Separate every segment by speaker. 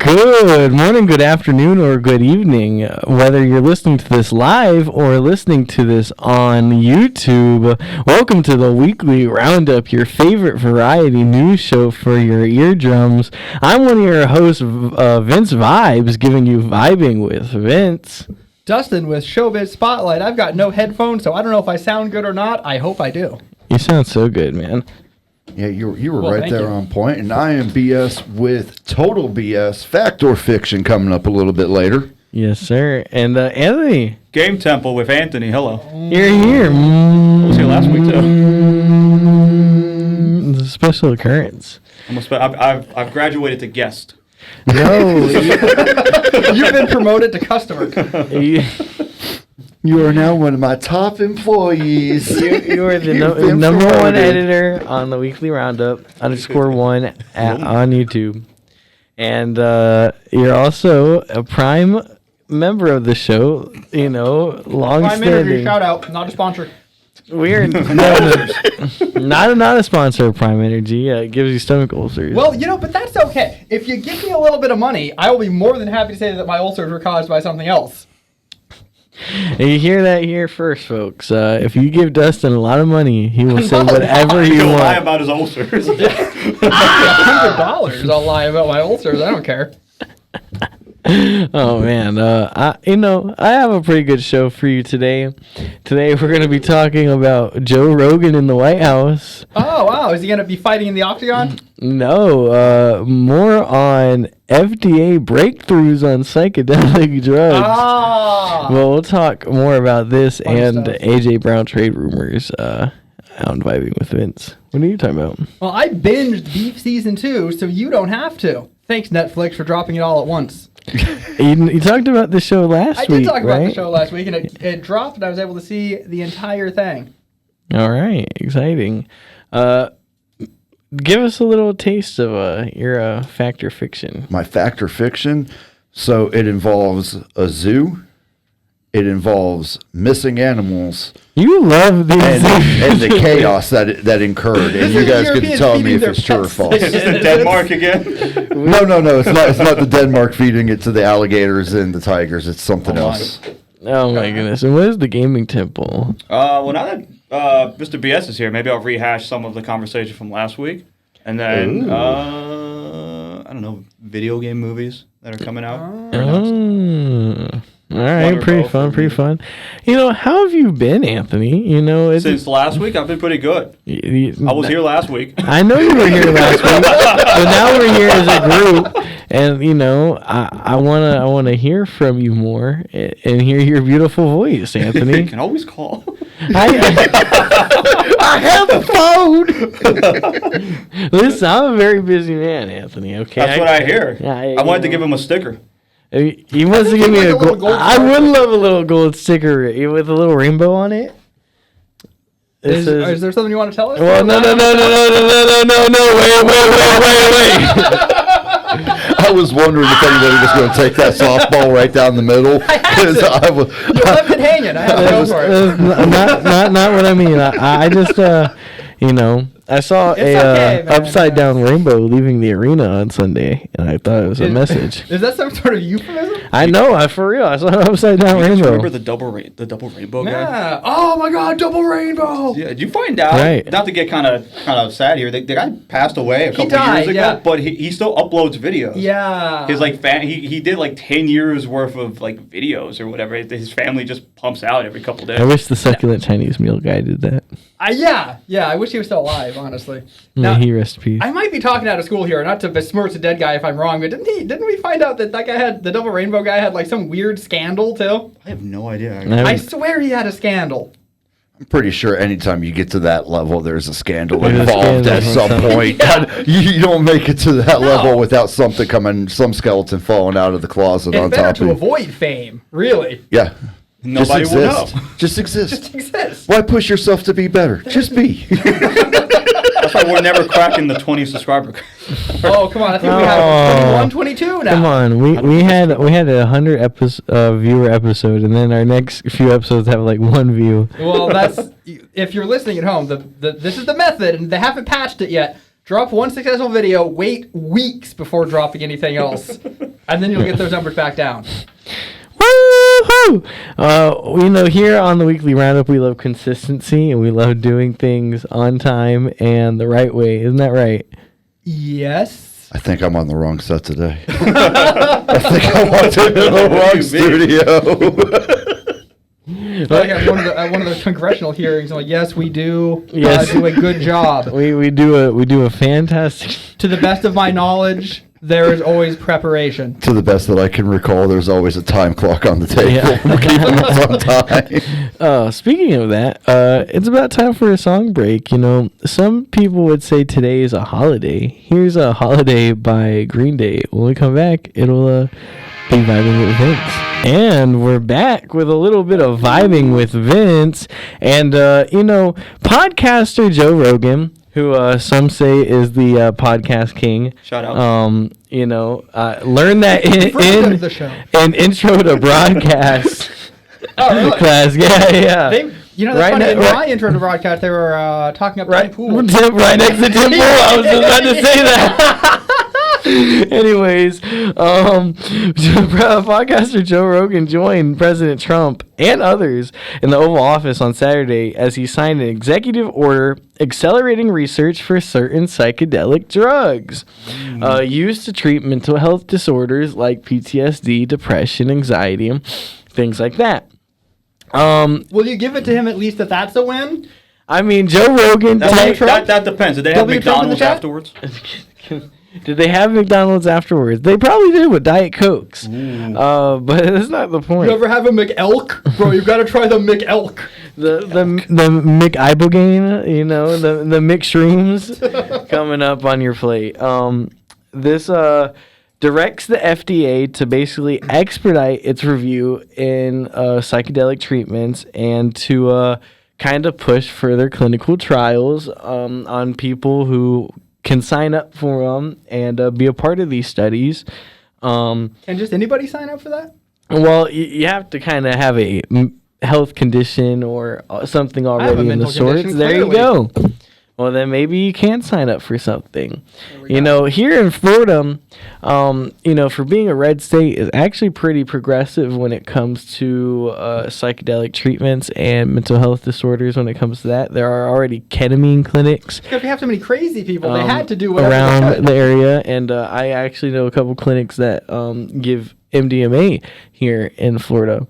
Speaker 1: Good morning, good afternoon, or good evening. Whether you're listening to this live or listening to this on YouTube, welcome to the weekly Roundup, your favorite variety news show for your eardrums. I'm one of your hosts, Vince Vibes, giving you Vibing with Vince.
Speaker 2: Dustin with Showbiz Spotlight. I've got no headphones, so I don't know if I sound good or not. I hope I do.
Speaker 1: You sound so good, man.
Speaker 3: Yeah, you were right there on point. And I am BS with Total BS, Fact or Fiction, coming up a little bit later.
Speaker 1: Yes, sir. And Anthony.
Speaker 4: Game Temple with Anthony. Hello.
Speaker 1: You're here.
Speaker 4: I was here last week, too.
Speaker 1: It's a special occurrence.
Speaker 4: I've graduated to guest.
Speaker 1: No.
Speaker 2: You've been promoted to customer.
Speaker 3: You are now one of my top employees.
Speaker 1: You are the number one editor on the Weekly Roundup _1 on YouTube. And you're also a prime member of the show, long-standing.
Speaker 2: Prime Energy, shout out, not a sponsor.
Speaker 1: We're not a sponsor of Prime Energy. It gives you stomach ulcers.
Speaker 2: Well, but that's okay. If you give me a little bit of money, I will be more than happy to say that my ulcers were caused by something else.
Speaker 1: And you hear that here first, folks. If you give Dustin a lot of money, he will say whatever he wants.
Speaker 4: He'll lie about his ulcers.
Speaker 2: $100, I'll lie about my ulcers. I don't care.
Speaker 1: Oh man, I have a pretty good show for you today. Today we're going to be talking about Joe Rogan in the White House.
Speaker 2: Oh wow, is he going to be fighting in the octagon?
Speaker 1: No, more on FDA breakthroughs on psychedelic drugs. Well, we'll talk more about this and AJ Brown trade rumors on Vibing with Vince. What are you talking about?
Speaker 2: Well, I binged Beef Season 2, so you don't have to. Thanks, Netflix, for dropping it all at once.
Speaker 1: You talked about the show last week,
Speaker 2: I did talk about
Speaker 1: right?
Speaker 2: the show last week, and it dropped, and I was able to see the entire thing.
Speaker 1: All right, exciting. Give us a little taste of your fact or fiction.
Speaker 3: My fact or fiction? So it involves a zoo. It involves missing animals.
Speaker 1: You love these
Speaker 3: and the chaos that incurred. And you guys get to tell me if it's true or false.
Speaker 4: Is this the Denmark again?
Speaker 3: No. It's not the Denmark feeding it to the alligators and the tigers. It's something else.
Speaker 1: Oh my goodness! And what is the gaming temple?
Speaker 4: Well, now that Mr. BS is here, maybe I'll rehash some of the conversation from last week, and then I don't know, video game movies that are coming out.
Speaker 1: All right, pretty fun. How have you been, Anthony?
Speaker 4: Since last week, I've been pretty good. I was here last week.
Speaker 1: I know you were here last week, but now we're here as a group, and I wanna hear from you more and hear your beautiful voice, Anthony.
Speaker 4: You can always call.
Speaker 1: I have a phone. Listen, I'm a very busy man, Anthony. Okay,
Speaker 4: That's what I hear.
Speaker 1: Yeah,
Speaker 4: I wanted to give him a sticker.
Speaker 1: He wants to give me a gold. I would love a little gold sticker with a little rainbow on it.
Speaker 2: Is there something you want to tell us?
Speaker 1: Well, no. Wait.
Speaker 3: I was wondering if anybody was going to take that softball right down the middle.
Speaker 2: You left it hanging. I have to go for it.
Speaker 1: Not what I mean. I just, I saw upside down rainbow leaving the arena on Sunday, and I thought it was a message.
Speaker 2: Is that some sort of euphemism?
Speaker 1: I know, for real. I saw an upside down rainbow.
Speaker 4: Remember the double rainbow guy?
Speaker 2: Yeah. Oh my God, double rainbow.
Speaker 4: Yeah. Did you find out?
Speaker 1: Right.
Speaker 4: Not to get kind of sad here. The guy passed away a couple years ago, but he still uploads videos.
Speaker 2: Yeah.
Speaker 4: His he did 10 years worth of videos or whatever. His family just pumps out every couple days.
Speaker 1: I wish the succulent Chinese meal guy did that.
Speaker 2: Yeah. I wish he was still alive, honestly.
Speaker 1: May he rest peace.
Speaker 2: I might be talking out of school here, not to besmirch a dead guy if I'm wrong, but didn't we find out that guy had, the double rainbow guy had some weird scandal too?
Speaker 4: I have no idea.
Speaker 2: I swear he had a scandal.
Speaker 3: I'm pretty sure anytime you get to that level, there's a scandal involved at some point. You don't make it to that level without something some skeleton falling out of the closet on top of you.
Speaker 2: It's better to avoid fame, really.
Speaker 3: Yeah.
Speaker 4: Nobody will know.
Speaker 3: Just exist.
Speaker 2: Just exist.
Speaker 3: Why push yourself to be better? Just be.
Speaker 4: That's why we're never cracking the 20 subscriber.
Speaker 2: Oh, come on. I think we have 21, 22 now.
Speaker 1: Come on. We had a 100 viewer episode, and then our next few episodes have 1 view.
Speaker 2: Well, that's if you're listening at home, this is the method, and they haven't patched it yet. Drop one successful video, wait weeks before dropping anything else, and then you'll get those numbers back down.
Speaker 1: Woo-hoo! Here on the Weekly Roundup, we love consistency, and we love doing things on time and the right way. Isn't that right?
Speaker 2: Yes.
Speaker 3: I think I'm on the wrong set today. I think I walked into the wrong studio.
Speaker 2: Like at one of the congressional hearings, I'm like, yes, we do
Speaker 1: Yes.
Speaker 2: do a good job.
Speaker 1: We do a fantastic.
Speaker 2: To the best of my knowledge, there is always preparation.
Speaker 3: To the best that I can recall, there's always a time clock on the table.
Speaker 1: Yeah.
Speaker 3: Keeping us on time.
Speaker 1: Speaking of that, it's about time for a song break. Some people would say today is a holiday. Here's a holiday by Green Day. When we come back, it'll be Vibing with Vince. And we're back with a little bit of Vibing with Vince. And, podcaster Joe Rogan, who some say is the podcast king.
Speaker 4: Shout out.
Speaker 1: Learned that in
Speaker 2: the show.
Speaker 1: an intro to broadcast
Speaker 2: Oh, really?
Speaker 1: class. Yeah.
Speaker 2: That's funny. In my intro to broadcast, they were talking about
Speaker 1: Right,
Speaker 2: Pool.
Speaker 1: right next to Tim Pool. I was just about to say that. Anyways, podcaster Joe Rogan joined President Trump and others in the Oval Office on Saturday as he signed an executive order accelerating research for certain psychedelic drugs used to treat mental health disorders like PTSD, depression, anxiety, things like that.
Speaker 2: Will you give it to him at least that that's a win?
Speaker 1: I mean, Joe Rogan.
Speaker 4: That depends. Did they have
Speaker 2: W. Trump in the
Speaker 4: McDonald's
Speaker 2: chat?
Speaker 4: afterwards?
Speaker 1: Did they have McDonald's afterwards? They probably did with Diet Cokes. But that's not the point.
Speaker 2: You ever have a McElk? Bro, you've got to try the McElk.
Speaker 1: The McIbogaine, the McShrooms coming up on your plate. This directs the FDA to basically expedite its review in psychedelic treatments and to kind of push further clinical trials on people who can sign up for them and be a part of these studies.
Speaker 2: Can just anybody sign up for that?
Speaker 1: Well, you have to kind of have a health condition or something already in the
Speaker 2: mental
Speaker 1: sorts.
Speaker 2: condition,
Speaker 1: There you
Speaker 2: clearly.
Speaker 1: go. Well, then maybe you can sign up for something. Here in Florida, for being a red state is actually pretty progressive when it comes to psychedelic treatments and mental health disorders. When it comes to that, there are already ketamine clinics
Speaker 2: If you have so many crazy people, they had to do whatever they
Speaker 1: around
Speaker 2: could.
Speaker 1: the area, and I actually know a couple clinics that give MDMA here in Florida.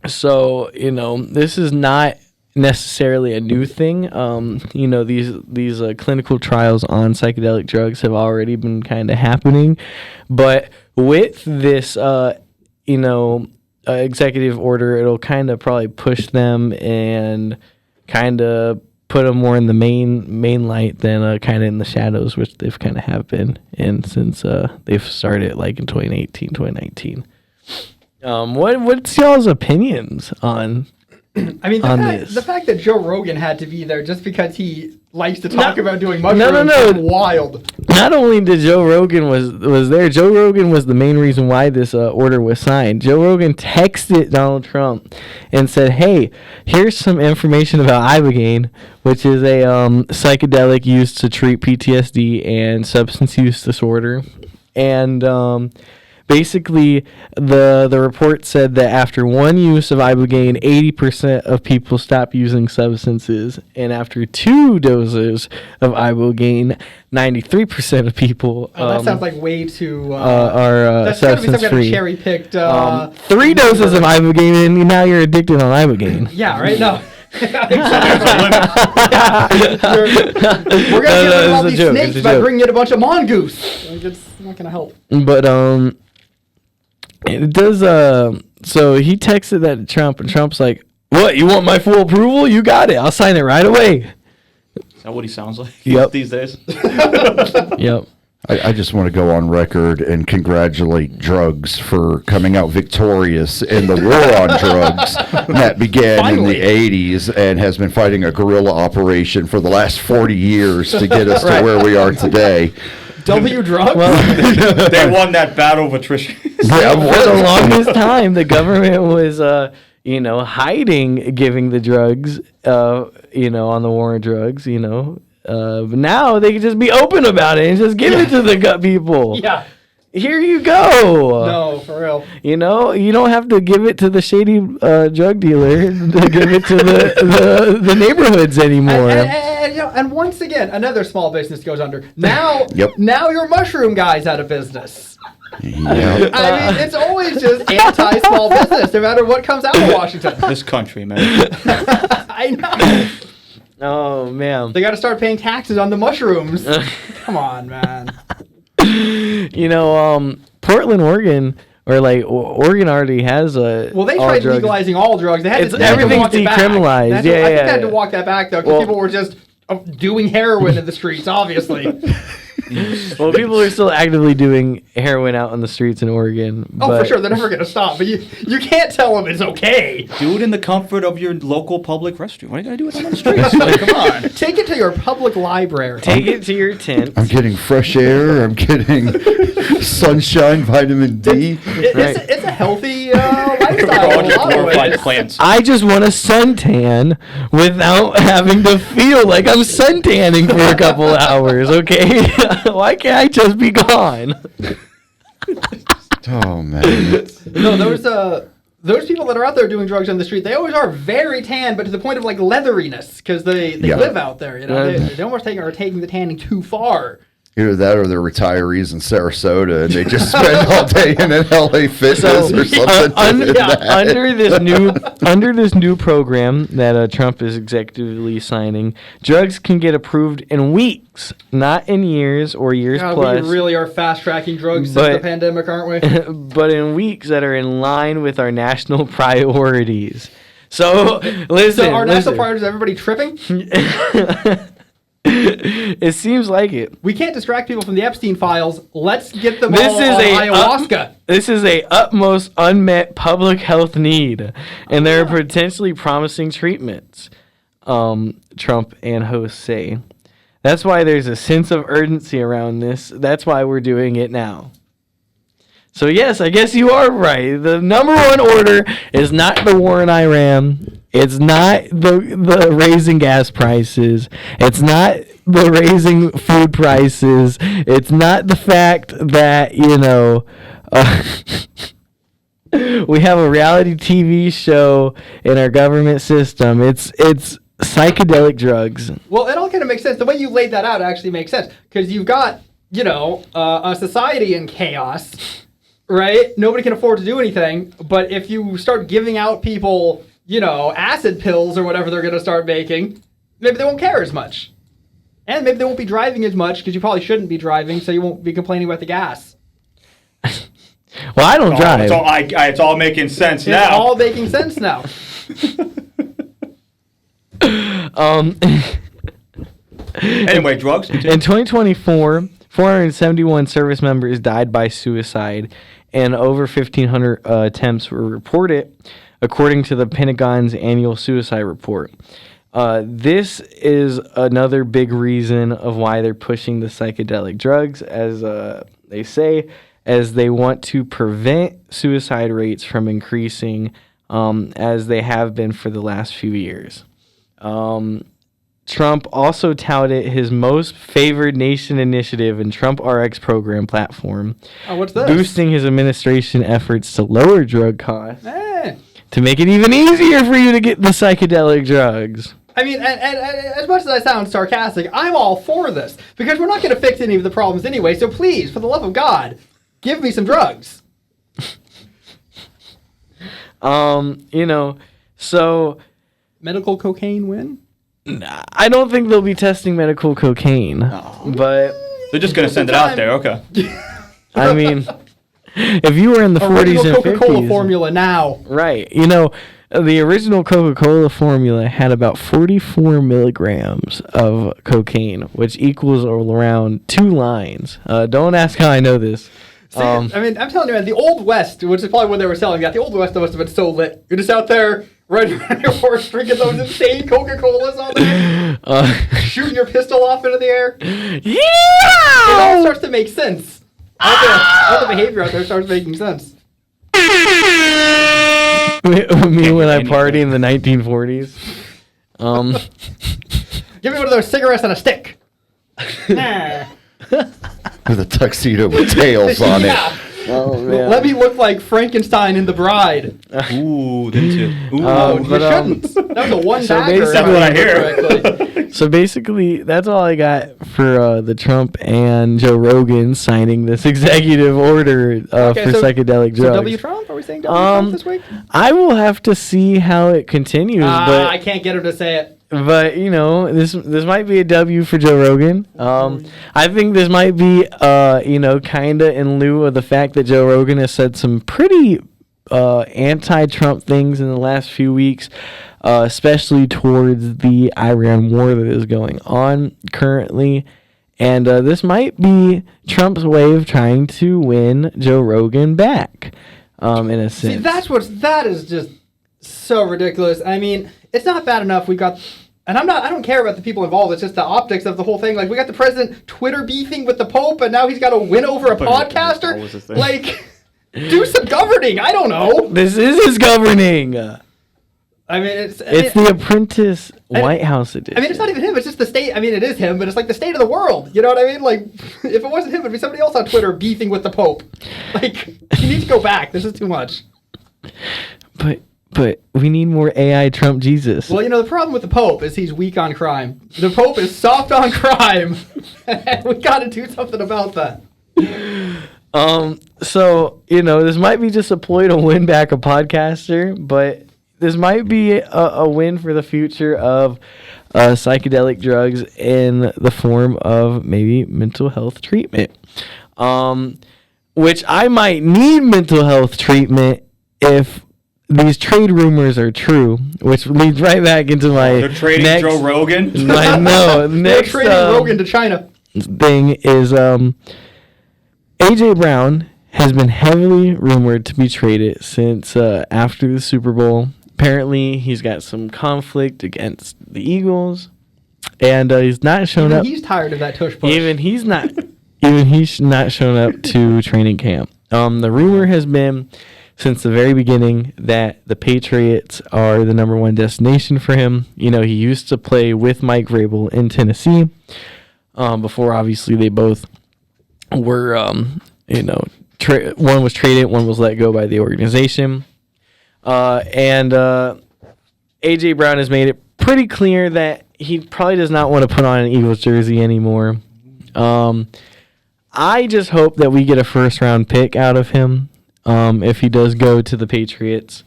Speaker 1: So this is not necessarily a new thing. These clinical trials on psychedelic drugs have already been kind of happening, but with this executive order, it'll kind of probably push them and kind of put them more in the main light than kind of in the shadows, which they've kind of have been in since they've started like in 2018, 2019. What's y'all's opinions on?
Speaker 2: I mean, the fact that Joe Rogan had to be there just because he likes to talk about doing
Speaker 1: no,
Speaker 2: mushrooms
Speaker 1: no.
Speaker 2: is wild.
Speaker 1: Not only did Joe Rogan was there, Joe Rogan was the main reason why this order was signed. Joe Rogan texted Donald Trump and said, "Hey, here's some information about ibogaine, which is a psychedelic used to treat PTSD and substance use disorder." And basically, the report said that after one use of ibogaine, 80% of people stop using substances, and after 2 doses of ibogaine, 93% of people
Speaker 2: That sounds like way too.
Speaker 1: are
Speaker 2: That's gotta be some
Speaker 1: substance
Speaker 2: kind of
Speaker 1: free.
Speaker 2: cherry picked.
Speaker 1: 3 doses of ibogaine, and now you're addicted on ibogaine.
Speaker 2: Yeah, right. No. We're gonna
Speaker 1: No,
Speaker 2: get rid of all
Speaker 1: it's a
Speaker 2: these
Speaker 1: joke,
Speaker 2: snakes
Speaker 1: it's a
Speaker 2: by
Speaker 1: joke.
Speaker 2: bringing in a bunch of mongoose. Like, it's not gonna help.
Speaker 1: But it does. So he texted that to Trump, and Trump's like, "What? You want my full approval? You got it. I'll sign it right away."
Speaker 4: Is that what he sounds like
Speaker 1: Yep.
Speaker 4: these days?
Speaker 1: Yep.
Speaker 3: I just want to go on record and congratulate drugs for coming out victorious in the war on drugs that began
Speaker 2: Finally.
Speaker 3: in the 80s and has been fighting a guerrilla operation for the last 40 years to get us to where we are today.
Speaker 2: W drugs.
Speaker 4: They won that battle of attrition.
Speaker 1: For the longest time, the government was, hiding giving the drugs, on the war on drugs, But now they can just be open about it and just give it to the gut people.
Speaker 2: Yeah.
Speaker 1: Here you go.
Speaker 2: No, for real.
Speaker 1: You know, you don't have to give it to the shady drug dealer to give it to the neighborhoods anymore.
Speaker 2: And once again, another small business goes under. Now,
Speaker 3: Yep.
Speaker 2: now your mushroom guy's out of business.
Speaker 3: Yeah.
Speaker 2: I mean, it's always just anti-small business, no matter what comes out of Washington.
Speaker 4: This country, man.
Speaker 2: I know.
Speaker 1: Oh, man.
Speaker 2: They got to start paying taxes on the mushrooms. Come on, man.
Speaker 1: You know, Portland, Oregon, or like Oregon already has a.
Speaker 2: Well, they
Speaker 1: all
Speaker 2: tried
Speaker 1: drugs.
Speaker 2: legalizing all drugs. They had to
Speaker 1: Everything's
Speaker 2: walk it back.
Speaker 1: decriminalized.
Speaker 2: I think they had to walk that back though, because people were just doing heroin in the streets. Obviously.
Speaker 1: Well, people are still actively doing heroin out on the streets in Oregon.
Speaker 2: Oh, for sure, they're never gonna stop. But you can't tell them it's okay.
Speaker 4: Do it in the comfort of your local public restroom. Why are you gonna do it on the streets? Like, come on.
Speaker 2: Take it to your public library.
Speaker 1: Take it to your tent.
Speaker 3: I'm getting fresh air. I'm getting sunshine, vitamin D.
Speaker 2: It's a healthy lifestyle.
Speaker 4: We're all
Speaker 2: in a
Speaker 4: just
Speaker 2: lot of
Speaker 4: glorified
Speaker 2: ways.
Speaker 4: plants.
Speaker 1: I just want a suntan without having to feel like I'm suntanning for a couple hours, okay? Why can't I just be gone?
Speaker 3: Oh man.
Speaker 2: No, those people that are out there doing drugs on the street, they always are very tan, but to the point of like leatheriness, because they live out there. You know, they almost are taking the tanning too far.
Speaker 3: Either that or they're retirees in Sarasota and they just spend all day in an LA Fitness or something.
Speaker 1: Under this new program that Trump is executively signing, drugs can get approved in weeks, not in years or years
Speaker 2: God,
Speaker 1: plus.
Speaker 2: we really are fast tracking drugs since the pandemic, aren't we?
Speaker 1: But in weeks that are in line with our national priorities. So listen,
Speaker 2: So our national priorities, everybody tripping?
Speaker 1: It seems like it.
Speaker 2: We can't distract people from the Epstein files. Let's get them all on ayahuasca.
Speaker 1: This is a utmost unmet public health need, and there are potentially promising treatments, Trump and hosts say. That's why there's a sense of urgency around this. That's why we're doing it now. So yes, I guess you are right. The number one order is not the war in Iran. It's not the raising gas prices. It's not the raising food prices. It's not the fact that, you know, we have a reality TV show in our government system. It's psychedelic drugs.
Speaker 2: Well, it all kind of makes sense. The way you laid that out actually makes sense. Because you've got, you know, a society in chaos, right? Nobody can afford to do anything. But if you start giving out people, you know, acid pills or whatever they're going to start making, maybe they won't care as much. And maybe they won't be driving as much because you probably shouldn't be driving, so you won't be complaining about the gas.
Speaker 1: Well, I don't drive.
Speaker 4: It's all making sense now.
Speaker 2: It's all making sense now.
Speaker 4: Anyway, drugs.
Speaker 1: In 2024, 471 service members died by suicide, and over 1,500 attempts were reported, according to the Pentagon's annual suicide report. This is another big reason of why they're pushing the psychedelic drugs, as they say, as they want to prevent suicide rates from increasing as they have been for the last few years. Trump also touted his most favored nation initiative in Trump RX program platform,
Speaker 2: Oh, what's this?
Speaker 1: boosting his administration efforts to lower drug costs
Speaker 2: Eh.
Speaker 1: to make it even easier for you to get the psychedelic drugs.
Speaker 2: I mean, and as much as I sound sarcastic, I'm all for this. Because we're not going to fix any of the problems anyway, so please, for the love of God, give me some drugs.
Speaker 1: You know, so
Speaker 2: Medical cocaine win?
Speaker 1: I don't think they'll be testing medical cocaine, but
Speaker 4: They're just going to send it out there. Okay.
Speaker 1: I mean, if you were in the 40s and 50s,
Speaker 2: Coca-Cola formula now.
Speaker 1: right? You know, the original Coca-Cola formula had about 44 milligrams of cocaine, which equals around 2 lines. Don't ask how I know this.
Speaker 2: See, I mean, I'm telling you, man, the Old West, which is probably when they were selling that, the Old West must have been so lit. You're just out there riding around your horse, drinking those insane Coca-Colas all day, shooting your pistol off into the air. It all
Speaker 1: Yeah!
Speaker 2: starts to make sense. All the behavior out there starts making sense.
Speaker 1: Me when I party in the 1940s.
Speaker 2: Give me one of those cigarettes and a stick. Nah.
Speaker 3: With a tuxedo with tails on
Speaker 2: Yeah.
Speaker 3: it.
Speaker 1: Oh man.
Speaker 2: Let me look like Frankenstein in The Bride.
Speaker 4: Ooh, them too. Ooh.
Speaker 2: Oh, you
Speaker 1: but,
Speaker 2: shouldn't. That was a one
Speaker 1: so
Speaker 2: bagger.
Speaker 1: basically-
Speaker 4: That's what I hear.
Speaker 1: So basically, that's all I got for the Trump and Joe Rogan signing this executive order for psychedelic drugs.
Speaker 2: So W Trump? Are we saying W Trump this week?
Speaker 1: I will have to see how it continues,
Speaker 2: I can't get him to say it.
Speaker 1: but you know, this might be a W for Joe Rogan. I think this might be kind of in lieu of the fact that Joe Rogan has said some pretty anti-Trump things in the last few weeks, especially towards the Iran war that is going on currently. And this might be Trump's way of trying to win Joe Rogan back, in a sense.
Speaker 2: See, that is just so ridiculous. I mean, it's not bad enough we got, and I don't care about the people involved. It's just the optics of the whole thing. Like, we got the president Twitter beefing with the Pope, and now he's got to win over a podcaster.
Speaker 4: That was the thing.
Speaker 2: Like, do some governing. I don't know.
Speaker 1: This is his governing.
Speaker 2: I mean, it's
Speaker 1: The Apprentice White House edition.
Speaker 2: I mean, it's not even him. It's just the state. I mean, it is him, but it's like the state of the world. You know what I mean? Like, if it wasn't him, it'd be somebody else on Twitter beefing with the Pope. Like, he needs to go back. This is too much.
Speaker 1: But we need more AI Trump Jesus.
Speaker 2: Well, you know, the problem with the Pope is he's weak on crime. The Pope is soft on crime. And we got to do something about that.
Speaker 1: So, this might be just a ploy to win back a podcaster, but this might be a win for the future of psychedelic drugs in the form of maybe mental health treatment. Which I might need mental health treatment if these trade rumors are true, which leads right back into my
Speaker 4: They're trading
Speaker 1: next,
Speaker 4: Joe Rogan.
Speaker 2: They're
Speaker 1: next
Speaker 2: trading Rogan to China.
Speaker 1: thing is AJ Brown has been heavily rumored to be traded since after the Super Bowl. Apparently, he's got some conflict against the Eagles, and he's not shown up.
Speaker 2: He's tired of that tush push.
Speaker 1: Even he's not shown up to training camp. The rumor has been since the very beginning that the Patriots are the number one destination for him. He used to play with Mike Vrabel in Tennessee. Before obviously they both were, one was traded, one was let go by the organization. And AJ Brown has made it pretty clear that he probably does not want to put on an Eagles jersey anymore. I just hope that we get a first round pick out of him if he does go to the Patriots.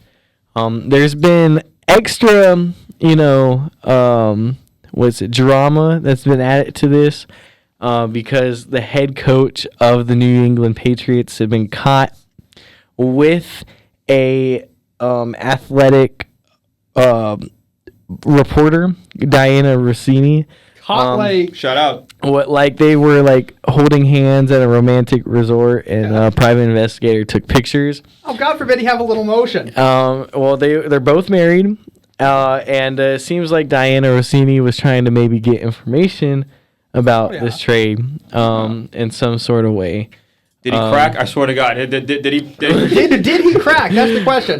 Speaker 1: There's been extra, drama that's been added to this because the head coach of the New England Patriots had been caught with a athletic reporter, Diana Rossini.
Speaker 4: Shout out.
Speaker 1: They were holding hands at a romantic resort, and a private investigator took pictures.
Speaker 2: Oh, God forbid he have a little motion.
Speaker 1: They're both married, and it seems like Diana Rossini was trying to maybe get information about this trade in some sort of way.
Speaker 4: Did he crack? I swear to God. Did he?
Speaker 2: Did he crack? That's the question.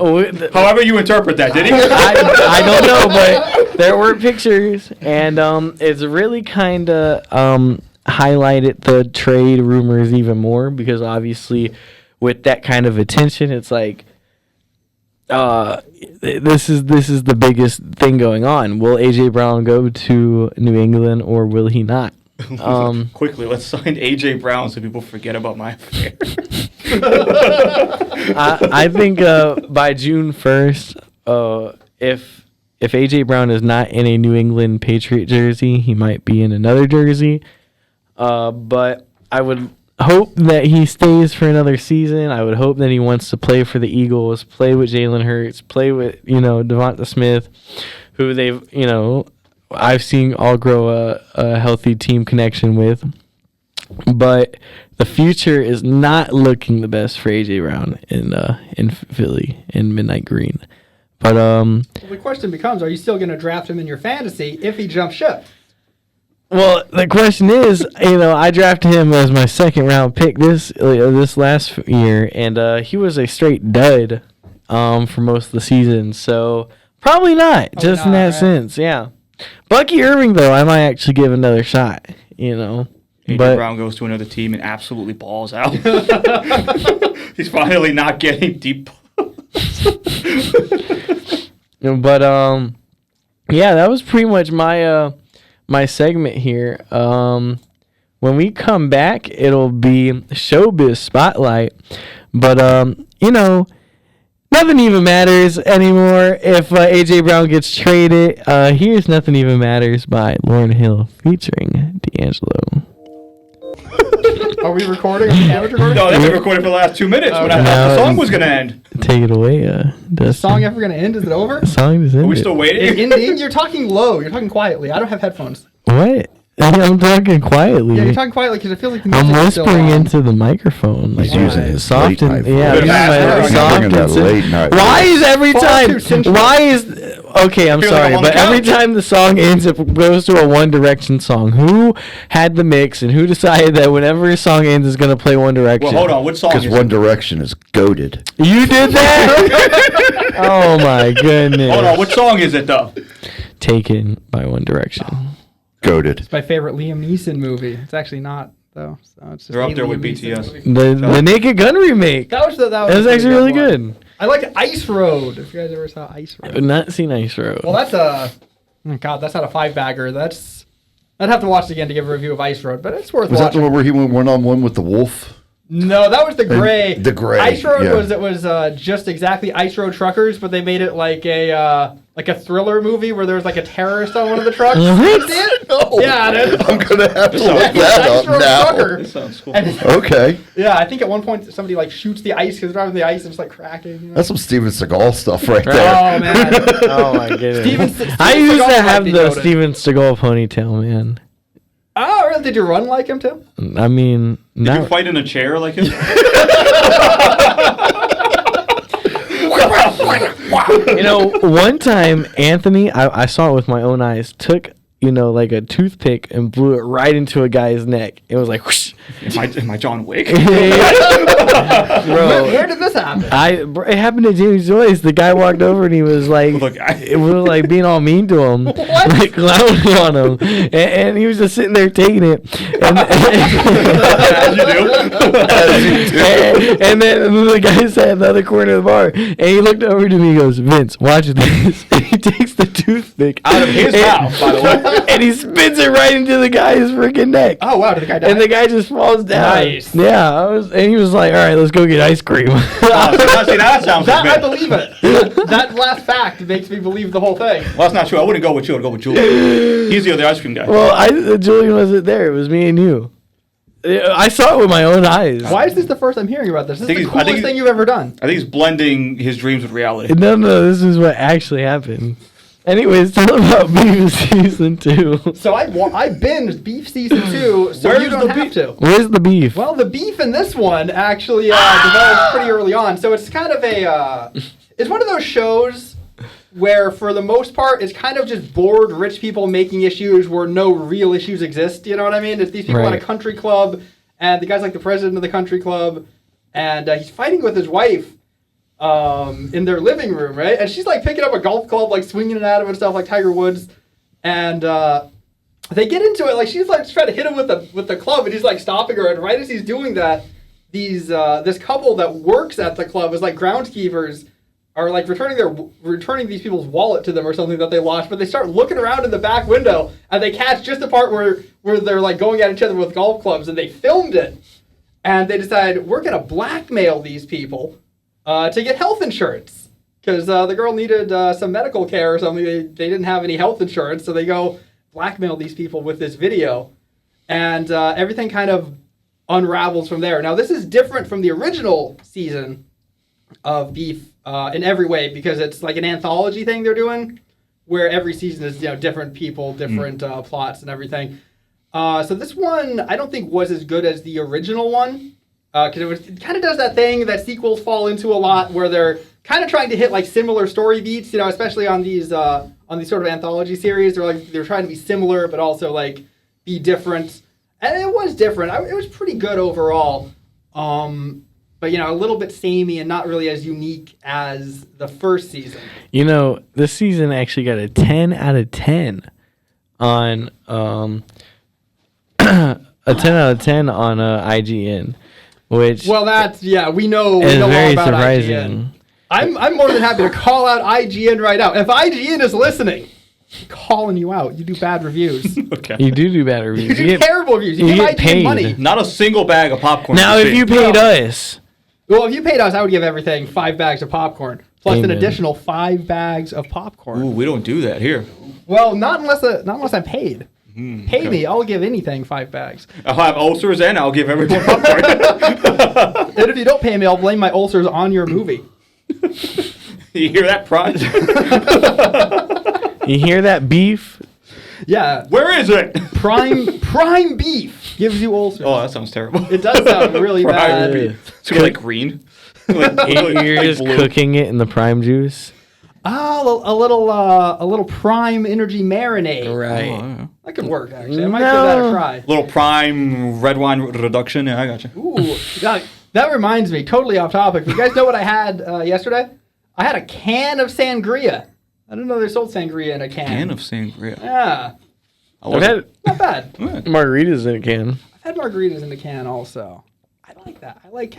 Speaker 4: However you interpret that, did he?
Speaker 1: I don't know, but there were pictures, and it's really kind of highlighted the trade rumors even more because obviously with that kind of attention, it's like this is the biggest thing going on. Will AJ Brown go to New England or will he not?
Speaker 4: Quickly, let's sign AJ Brown so people forget about my affair.
Speaker 1: I think by June 1st, if AJ Brown is not in a New England Patriot jersey, he might be in another jersey. But I would hope that he stays for another season. I would hope that he wants to play for the Eagles, play with Jalen Hurts, play with Devonta Smith, who they've I've seen all grow a healthy team connection with. But the future is not looking the best for AJ Brown in Philly in Midnight Green. But
Speaker 2: the question becomes: are you still going to draft him in your fantasy if he jumps ship?
Speaker 1: Well, the question is, I drafted him as my second round pick this last year, and he was a straight dud for most of the season. So probably not, in that sense. Yeah. Bucky Irving, though, I might actually give another shot,
Speaker 4: AJ
Speaker 1: But
Speaker 4: Brown goes to another team and absolutely balls out. He's finally not getting deep.
Speaker 1: But yeah, that was pretty much my my segment here. When we come back, it'll be Showbiz Spotlight. But nothing even matters anymore if AJ Brown gets traded. Here's Nothing Even Matters by Lauryn Hill featuring D'Angelo.
Speaker 2: Are we recording? Are we camera recording?
Speaker 4: No, they've been recording for the last 2 minutes when I thought the song was going to end.
Speaker 1: Take it away,
Speaker 2: The
Speaker 1: Dustin.
Speaker 2: song ever going to end? Is it over?
Speaker 1: The song is
Speaker 4: Are
Speaker 1: ended.
Speaker 4: we still waiting?
Speaker 2: You're talking low. You're talking quietly. I don't have headphones.
Speaker 1: What? I'm talking quietly.
Speaker 2: Yeah, you're talking quietly because I feel like the
Speaker 1: I'm
Speaker 2: music's still
Speaker 1: whispering
Speaker 2: on.
Speaker 1: into the microphone. Like,
Speaker 3: He's using his
Speaker 1: soft
Speaker 3: late
Speaker 1: and
Speaker 3: night
Speaker 1: yeah,
Speaker 3: voice.
Speaker 1: I'm using my
Speaker 2: He's
Speaker 1: soft
Speaker 3: bringing that
Speaker 1: and
Speaker 3: late night
Speaker 1: why
Speaker 3: voice.
Speaker 1: is every
Speaker 2: Far
Speaker 1: time?
Speaker 2: too sensual.
Speaker 1: Why is okay? I'm
Speaker 4: Feel like
Speaker 1: sorry,
Speaker 4: I'm on
Speaker 1: but
Speaker 4: the
Speaker 1: every
Speaker 4: couch.
Speaker 1: time the song ends, it goes to a One Direction song. Who had the mix and who decided that whenever a song ends, is going to play One Direction?
Speaker 4: Well, hold on. What song is
Speaker 3: Because
Speaker 4: it?
Speaker 3: One Direction is goated.
Speaker 1: You did that? Oh my goodness!
Speaker 4: Hold on. What song is it, though?
Speaker 1: Taken by One Direction.
Speaker 3: Goated.
Speaker 2: It's my favorite Liam Neeson movie. It's actually not though. So it's just
Speaker 4: They're up
Speaker 2: a
Speaker 4: there
Speaker 2: Liam
Speaker 4: with
Speaker 2: Neeson
Speaker 4: BTS.
Speaker 2: movie.
Speaker 1: The Naked Gun remake.
Speaker 2: That was
Speaker 1: That was actually really
Speaker 2: one.
Speaker 1: good.
Speaker 2: I liked Ice Road. If you guys ever saw Ice Road.
Speaker 1: I've not seen Ice Road.
Speaker 2: Well, that's that's not a 5-bagger. I'd have to watch it again to give a review of Ice Road, but it's worth
Speaker 3: Was that the
Speaker 2: watching.
Speaker 3: one where he went one-on-one with the wolf?
Speaker 2: No, that was the Gray.
Speaker 3: The Gray,
Speaker 2: Ice Road
Speaker 3: yeah.
Speaker 2: was just exactly Ice Road Truckers, but they made it like a thriller movie where there was like a terrorist on one of the trucks.
Speaker 1: What?
Speaker 2: You see it?
Speaker 3: No.
Speaker 2: Yeah, dude.
Speaker 3: I'm going to have to look
Speaker 2: Ice
Speaker 3: that
Speaker 2: Road
Speaker 3: up now.
Speaker 2: Trucker.
Speaker 4: That sounds cool.
Speaker 2: And-
Speaker 3: Okay.
Speaker 2: yeah, I think at one point somebody like shoots the ice because they're driving the ice and it's like cracking. You know?
Speaker 3: That's some Steven Seagal stuff right
Speaker 2: Oh
Speaker 3: there.
Speaker 2: man.
Speaker 1: Oh my goodness!
Speaker 2: Steven
Speaker 1: I used
Speaker 2: Seagal
Speaker 1: to
Speaker 2: might
Speaker 1: have
Speaker 2: be
Speaker 1: the
Speaker 2: noted.
Speaker 1: Steven Seagal ponytail, man.
Speaker 2: Oh, really? Did you run like him too?
Speaker 1: I mean,
Speaker 4: Did
Speaker 1: no.
Speaker 4: you fight in a chair like him?
Speaker 1: One time Anthony, I saw it with my own eyes, took like a toothpick and blew it right into a guy's neck. It was like, whoosh.
Speaker 4: Am I John Wick?
Speaker 1: Bro,
Speaker 2: Where did this happen?
Speaker 1: it happened to James Joyce. The guy walked over and he was like,
Speaker 4: Look,
Speaker 1: it was like being all mean to him,
Speaker 2: What?
Speaker 1: like clowning on him, and he was just sitting there taking it. And,
Speaker 4: As you do.
Speaker 1: and then the guy sat in the other corner of the bar, and he looked over to me and goes, Vince, watch this. And he takes the toothpick
Speaker 4: Out of his mouth, by the way.
Speaker 1: and he spins it right into the guy's freaking neck.
Speaker 2: Oh wow, did the guy die?
Speaker 1: And the guy just falls down.
Speaker 2: Nice.
Speaker 1: Yeah, and he was like, all right, let's go get ice cream.
Speaker 4: See, that sounds
Speaker 2: That I
Speaker 4: good.
Speaker 2: believe it. That last fact makes me believe the whole thing.
Speaker 4: Well, that's not true. I wouldn't go with you. I'd go with Julian. He's the other ice cream guy.
Speaker 1: Well, Julian wasn't there. It was me and you. I saw it with my own eyes.
Speaker 2: Why is this the first I'm hearing about this? This is the
Speaker 4: I think
Speaker 2: coolest
Speaker 4: he's-
Speaker 2: thing you've ever done.
Speaker 4: I think he's blending his dreams with reality.
Speaker 1: No, this is what actually happened. Anyways, tell about Beef Season 2.
Speaker 2: So I binged Beef Season 2, so
Speaker 4: Where's
Speaker 2: you don't
Speaker 4: the
Speaker 2: have
Speaker 4: beef?
Speaker 2: to.
Speaker 1: Where's the beef?
Speaker 2: Well, the beef in this one actually developed pretty early on. So it's kind of it's one of those shows where, for the most part, it's kind of just bored rich people making issues where no real issues exist. You know what I mean? It's these people at a
Speaker 1: Right.
Speaker 2: country club, and the guy's like the president of the country club, and he's fighting with his wife in their living room, right? And she's like picking up a golf club, like swinging it at him and stuff, like Tiger Woods, and they get into it. Like she's like trying to hit him with the club, and he's like stopping her. And right as he's doing that, this couple that works at the club is like groundskeepers are like returning these people's wallet to them or something that they lost. But they start looking around in the back window, and they catch just the part where they're like going at each other with golf clubs, and they filmed it. And they decide, we're gonna blackmail these people to get health insurance, because the girl needed some medical care or something. They didn't have any health insurance, so they go blackmail these people with this video, and everything kind of unravels from there. Now, this is different from the original season of Beef in every way, because it's like an anthology thing they're doing, where every season is different people, different plots and everything. So this one I don't think was as good as the original one, because it kind of does that thing that sequels fall into a lot, where they're kind of trying to hit like similar story beats, especially on these sort of anthology series. They're trying to be similar but also like be different, and it was different. It was pretty good overall, but a little bit samey and not really as unique as the first season.
Speaker 1: This season actually got a 10 out of 10 on a 10 out of 10 on IGN, which
Speaker 2: Well, that's we know
Speaker 1: is
Speaker 2: all
Speaker 1: very
Speaker 2: about
Speaker 1: surprising.
Speaker 2: IGN. I'm more than happy to call out IGN right now. If IGN is listening, I'm calling you out. You do bad reviews.
Speaker 4: Okay.
Speaker 1: You do bad
Speaker 2: You
Speaker 1: reviews.
Speaker 2: do terrible reviews. You
Speaker 1: you
Speaker 2: give
Speaker 1: get
Speaker 2: IGN
Speaker 1: paid.
Speaker 2: money.
Speaker 4: Not a single bag of popcorn.
Speaker 1: Now,
Speaker 4: to
Speaker 1: if
Speaker 4: see.
Speaker 1: you paid us,
Speaker 2: Well, if you paid us, I would give everything 5 bags of popcorn plus an
Speaker 1: Amen.
Speaker 2: additional 5 bags of popcorn.
Speaker 4: Ooh, we don't do that here.
Speaker 2: Well, not unless I'm paid. Pay
Speaker 4: okay.
Speaker 2: me, I'll give anything 5 bags.
Speaker 4: I'll have ulcers and I'll give everyone popcorn.
Speaker 2: And if you don't pay me, I'll blame my ulcers on your movie.
Speaker 4: You hear that, Pride?
Speaker 1: you hear that beef?
Speaker 2: Yeah,
Speaker 4: Where is it?
Speaker 2: prime beef gives you ulcers.
Speaker 4: Oh, that sounds terrible.
Speaker 2: It does sound really bad.
Speaker 4: It's like green.
Speaker 1: You're just
Speaker 4: blue.
Speaker 1: cooking it in the prime juice.
Speaker 2: Oh, a little prime energy marinade.
Speaker 1: Right.
Speaker 4: Oh, yeah.
Speaker 2: That could work, actually. I might give that a try.
Speaker 4: Little prime red wine reduction. Yeah, I got you.
Speaker 2: Ooh, that reminds me, totally off topic. You guys know what I had yesterday? I had a can of sangria. I didn't know they sold sangria in a can.
Speaker 4: Can of sangria.
Speaker 2: Yeah,
Speaker 1: I've had
Speaker 2: not bad.
Speaker 1: margaritas in a can.
Speaker 2: I've had margaritas in a can also. I like that. I like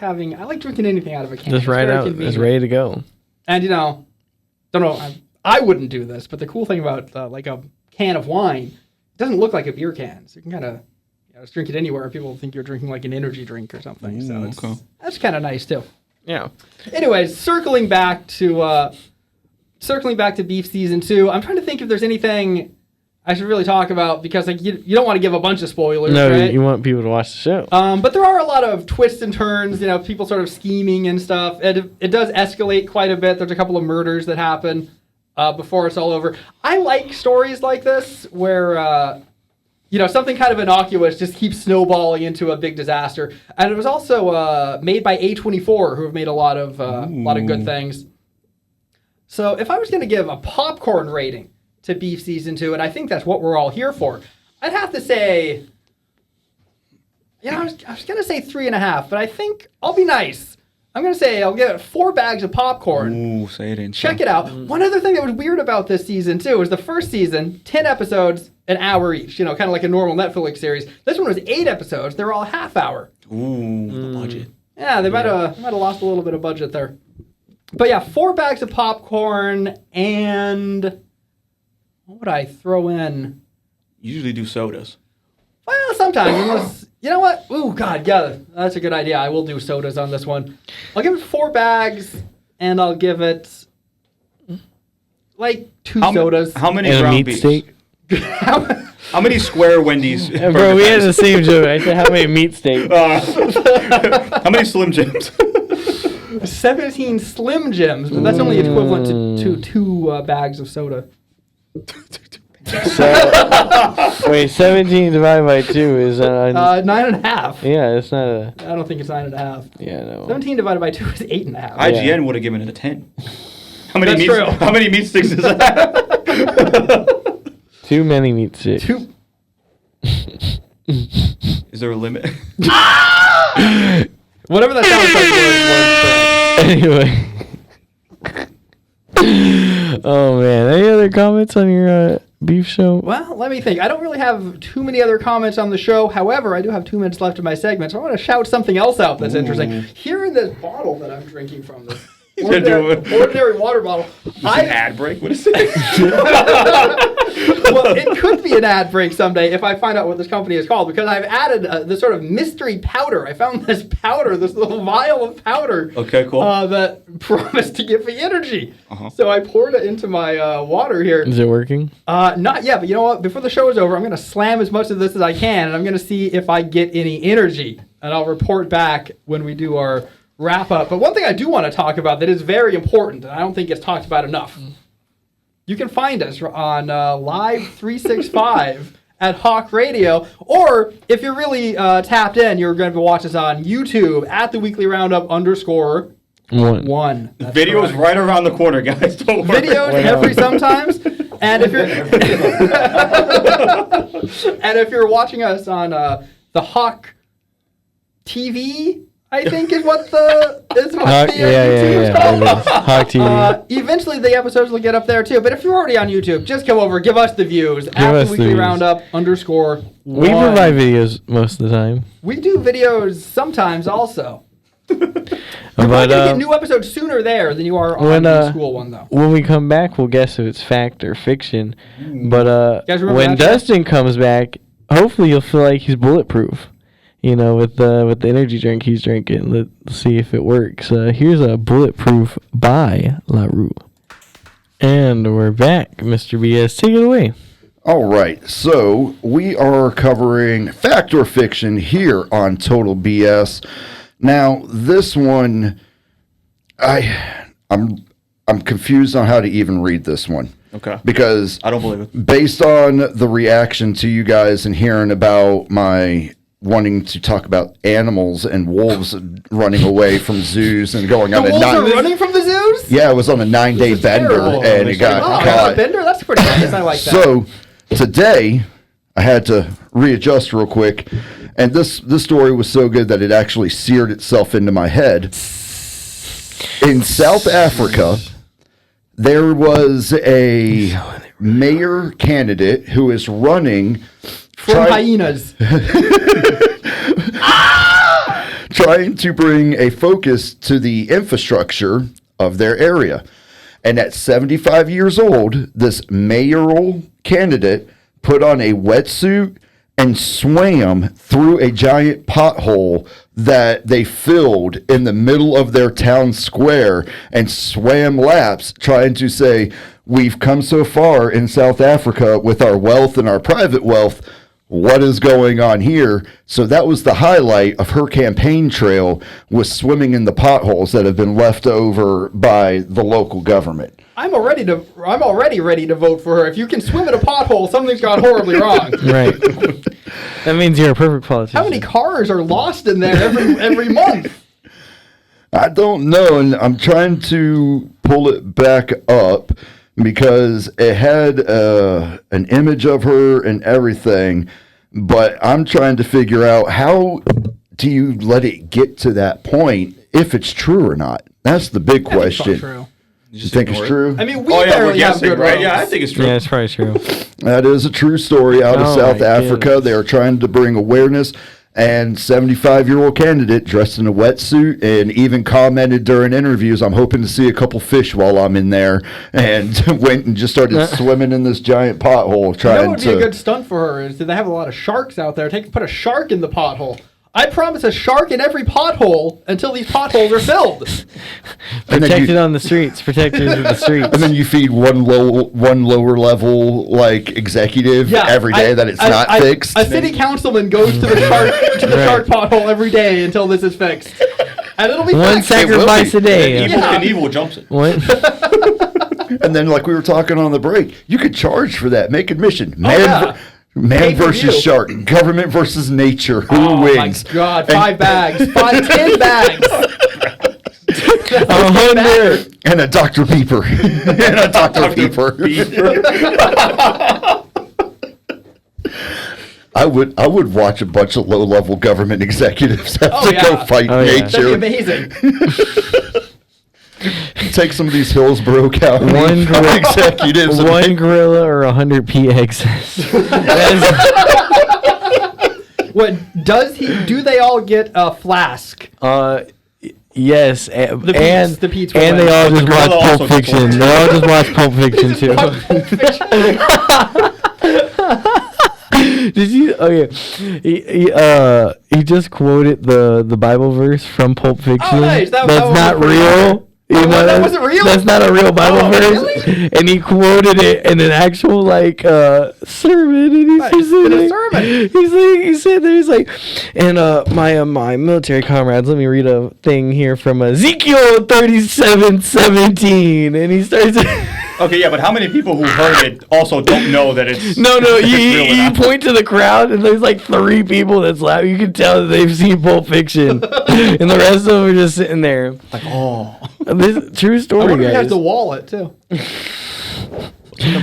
Speaker 2: drinking anything out of a can.
Speaker 1: Just
Speaker 2: It's
Speaker 1: right
Speaker 2: very
Speaker 1: out.
Speaker 2: convenient.
Speaker 1: It's ready to go.
Speaker 2: And don't know. I wouldn't do this, but the cool thing about like a can of wine, it doesn't look like a beer can, so you can kind of just drink it anywhere. People think you're drinking like an energy drink or something.
Speaker 4: Ooh,
Speaker 2: So
Speaker 4: okay.
Speaker 2: that's kind of nice too.
Speaker 1: Yeah.
Speaker 2: Anyways, circling back to beef season 2, I'm trying to think if there's anything I should really talk about because like you don't want to give a bunch of spoilers,
Speaker 1: No,
Speaker 2: right?
Speaker 1: you want people to watch the show.
Speaker 2: But there are a lot of twists and turns, people sort of scheming and stuff. It does escalate quite a bit. There's a couple of murders that happen before it's all over. I like stories like this where, something kind of innocuous just keeps snowballing into a big disaster. And it was also made by A24, who have made a lot of good things. So if I was going to give a popcorn rating to Beef Season 2, and I think that's what we're all here for, I'd have to say... I was going to say 3.5, but I think I'll be nice. I'm going to say I'll give it 4 bags of popcorn.
Speaker 4: Ooh, say it in.
Speaker 2: Check it out. One other thing that was weird about this season, too, was the first season, 10 episodes, an hour each, kind of like a normal Netflix series. This one was 8 episodes. They were all a half hour.
Speaker 4: Ooh, the budget.
Speaker 2: Yeah, they might have lost a little bit of budget there. But yeah, 4 bags of popcorn, and what would I throw in?
Speaker 4: You usually do sodas.
Speaker 2: Well, sometimes, unless... You know what? Ooh, God, yeah, that's a good idea. I will do sodas on this one. I'll give it 4 bags, and I'll give it, like, 2 sodas.
Speaker 4: How many
Speaker 1: And a
Speaker 4: ground
Speaker 1: meat
Speaker 4: beefs?
Speaker 1: steak.
Speaker 4: How many square Wendy's?
Speaker 1: Bro, we had the same joke. I said, how many meat steaks?
Speaker 4: How many Slim Jims?
Speaker 2: 17 Slim Jims, but that's only equivalent to 2 bags of soda.
Speaker 1: Wait, 17 divided by 2 is...
Speaker 2: 9.5.
Speaker 1: yeah, it's not a...
Speaker 2: I don't think it's 9.5.
Speaker 1: Yeah, no.
Speaker 2: 17 divided by 2 is 8.5.
Speaker 4: IGN would have given it a 10. How many
Speaker 2: That's
Speaker 4: meat?
Speaker 2: true.
Speaker 4: How many meat sticks is that?
Speaker 1: Too many meat sticks.
Speaker 2: 2.
Speaker 4: Is there a limit?
Speaker 2: Whatever that sounds like
Speaker 1: Anyway. Oh, man. Any other comments on your beef show?
Speaker 2: Well, let me think. I don't really have too many other comments on the show. However, I do have 2 minutes left in my segment, so I want to shout something else out that's interesting. Here in this bottle that I'm drinking from, this ordinary water bottle.
Speaker 4: An ad break? What is it?
Speaker 2: Well, it could be an ad break someday if I find out what this company is called, because I've added this sort of mystery powder. I found this powder, this little vial of powder.
Speaker 4: Okay, cool.
Speaker 2: That promised to give me energy.
Speaker 4: Uh-huh.
Speaker 2: So I poured it into my water here.
Speaker 1: Is it working?
Speaker 2: Not yet, but you know what? Before the show is over, I'm going to slam as much of this as I can, and I'm going to see if I get any energy. And I'll report back when we do our wrap up. But one thing I do want to talk about that is very important, and I don't think it's talked about enough. You can find us on Live 365 at Hawk Radio, or if you're really tapped in, you're going to watch us on YouTube at the Weekly Roundup _ 1. That's
Speaker 4: Video's
Speaker 2: correct.
Speaker 4: right around the corner, guys. Don't worry.
Speaker 2: Videos every sometimes, and if you're watching us on the Hawk TV I think is what the
Speaker 1: Hawk,
Speaker 2: YouTube's called.
Speaker 1: it is. Hawk TV.
Speaker 2: Eventually, the episodes will get up there too. But if you're already on YouTube, just come over, give us the views.
Speaker 1: us
Speaker 2: At
Speaker 1: the
Speaker 2: the Weekly
Speaker 1: views.
Speaker 2: Roundup _
Speaker 1: We
Speaker 2: one.
Speaker 1: provide videos most of the time.
Speaker 2: We do videos sometimes also. You're
Speaker 1: But
Speaker 2: probably gonna get new episodes sooner there than you are on the school one though.
Speaker 1: when we come back, we'll guess if it's fact or fiction. But
Speaker 2: guys remember
Speaker 1: when
Speaker 2: that show?
Speaker 1: Dustin comes back, hopefully you'll feel like he's bulletproof. You know, with the energy drink he's drinking. Let's see if it works. Here's a Bulletproof by La Rue. And we're back. Mr. BS, take it away.
Speaker 3: All right, so we are covering fact or fiction here on Total BS. Now, this one, I'm confused on how to even read this one.
Speaker 4: Okay.
Speaker 3: Because
Speaker 4: I don't believe it.
Speaker 3: based on the reaction to you guys and hearing about my wanting to talk about animals and wolves running away from zoos and going on
Speaker 2: The
Speaker 3: a
Speaker 2: wolves are
Speaker 3: 9
Speaker 2: running from the zoos?
Speaker 3: yeah, it was on a 9-day
Speaker 2: This is
Speaker 3: bender
Speaker 2: terrible.
Speaker 3: and it got
Speaker 2: Oh,
Speaker 3: caught.
Speaker 2: a bender? That's pretty nice. I like that.
Speaker 3: So today, I had to readjust real quick, and this story was so good that it actually seared itself into my head. In South Africa, there was a mayor candidate who is running
Speaker 2: from hyenas.
Speaker 3: trying to bring a focus to the infrastructure of their area. And at 75 years old, this mayoral candidate put on a wetsuit and swam through a giant pothole that they filled in the middle of their town square and swam laps trying to say, we've come so far in South Africa with our wealth and our private wealth. What is going on here? So that was the highlight of her campaign trail, was swimming in the potholes that have been left over by the local government.
Speaker 2: I'm already ready to vote for her. If you can swim in a pothole, something's gone horribly wrong.
Speaker 1: Right. That means you're a perfect politician.
Speaker 2: How many cars are lost in there every month?
Speaker 3: I don't know, and I'm trying to pull it back up because it had an image of her and everything, but I'm trying to figure out, how do you let it get to that point if it's true or not? That's the big question.
Speaker 2: It's not true.
Speaker 3: You think it's true?
Speaker 2: I mean, we
Speaker 4: We're
Speaker 2: barely have
Speaker 4: guessing,
Speaker 2: good
Speaker 4: right?
Speaker 2: roads.
Speaker 4: Yeah, I think it's true.
Speaker 1: Yeah, it's probably true.
Speaker 3: That is a true story out of
Speaker 1: Oh,
Speaker 3: South
Speaker 1: my
Speaker 3: Africa.
Speaker 1: goodness.
Speaker 3: They are trying to bring awareness, and 75-year-old candidate dressed in a wetsuit and even commented during interviews, I'm hoping to see a couple fish while I'm in there, and went and just started swimming in this giant pothole
Speaker 2: You know
Speaker 3: trying
Speaker 2: what would be a
Speaker 3: to...
Speaker 2: good stunt for her is that they have a lot of sharks out there. Put a shark in the pothole. I promise a shark in every pothole until these potholes are filled.
Speaker 3: And then
Speaker 1: Protected
Speaker 3: you-
Speaker 1: on the streets. Protectors of the streets.
Speaker 3: And then you feed one lower level like executive every day that it's not fixed.
Speaker 2: A city councilman goes to the shark pothole every day until this is fixed, and it'll be
Speaker 1: One
Speaker 2: fixed.
Speaker 1: sacrifice a day.
Speaker 4: Evil
Speaker 2: Yeah.
Speaker 4: Knievel jumps it.
Speaker 1: What?
Speaker 3: And then, like we were talking on the break, you could charge for that. Make admission.
Speaker 2: yeah.
Speaker 3: Man
Speaker 2: Pay-per-view.
Speaker 3: versus shark. Government versus nature. Who
Speaker 2: Oh
Speaker 3: wins?
Speaker 2: my God!
Speaker 3: And-
Speaker 2: 5 bags, 10 bags.
Speaker 1: 100.
Speaker 3: And a Dr. Pepper. And a Dr. Pepper. I would watch a bunch of low-level government executives have to go fight
Speaker 2: That'd be
Speaker 3: nature.
Speaker 2: amazing.
Speaker 3: Take some of these Hillsborough County
Speaker 1: One gorilla-
Speaker 3: executives. and
Speaker 1: One gorilla or 100 PXs.
Speaker 2: What does he? Do they all get a flask?
Speaker 1: Yes, and
Speaker 2: The Pete's will
Speaker 1: and they
Speaker 2: win.
Speaker 1: all
Speaker 4: The
Speaker 1: just
Speaker 4: gorilla
Speaker 1: watch
Speaker 4: also
Speaker 1: Pulp
Speaker 4: gets
Speaker 1: Fiction.
Speaker 4: one.
Speaker 1: They all just watch Pulp Fiction too. Did you? Okay, he just quoted the Bible verse from Pulp Fiction.
Speaker 2: Oh, nice. That
Speaker 1: That's
Speaker 2: was
Speaker 1: not
Speaker 2: pretty
Speaker 1: real. You know,
Speaker 2: that wasn't real?
Speaker 1: That's not a real Bible
Speaker 2: Oh,
Speaker 1: verse.
Speaker 2: really?
Speaker 1: And he quoted it in an actual sermon. And he's
Speaker 2: Nice.
Speaker 1: just
Speaker 2: In a
Speaker 1: like,
Speaker 2: sermon.
Speaker 1: he said there, he's like, and my military comrades, let me read a thing here from Ezekiel 37:17, and he starts.
Speaker 4: Okay, yeah, but how many people who heard it also don't know that it's
Speaker 1: No,
Speaker 4: it's real
Speaker 1: you
Speaker 4: enough?
Speaker 1: point to the crowd, and there's like 3 people that's laughing. You can tell that they've seen Pulp Fiction, and the rest of them are just sitting there.
Speaker 4: Like, oh.
Speaker 1: This true
Speaker 2: I
Speaker 1: story,
Speaker 2: wonder if he has
Speaker 1: guys.
Speaker 2: the wallet too.